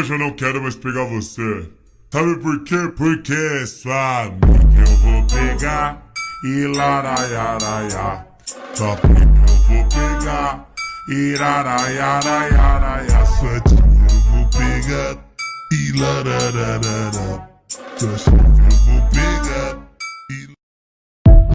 Hoje eu não quero mais pegar você. Sabe por quê? Porque sua amiga eu vou pegar e laraiaraiá. Só porque eu vou pegar e laraiaraiá. Sua tia eu vou pegar e larararará. Sua chefe eu vou pegar.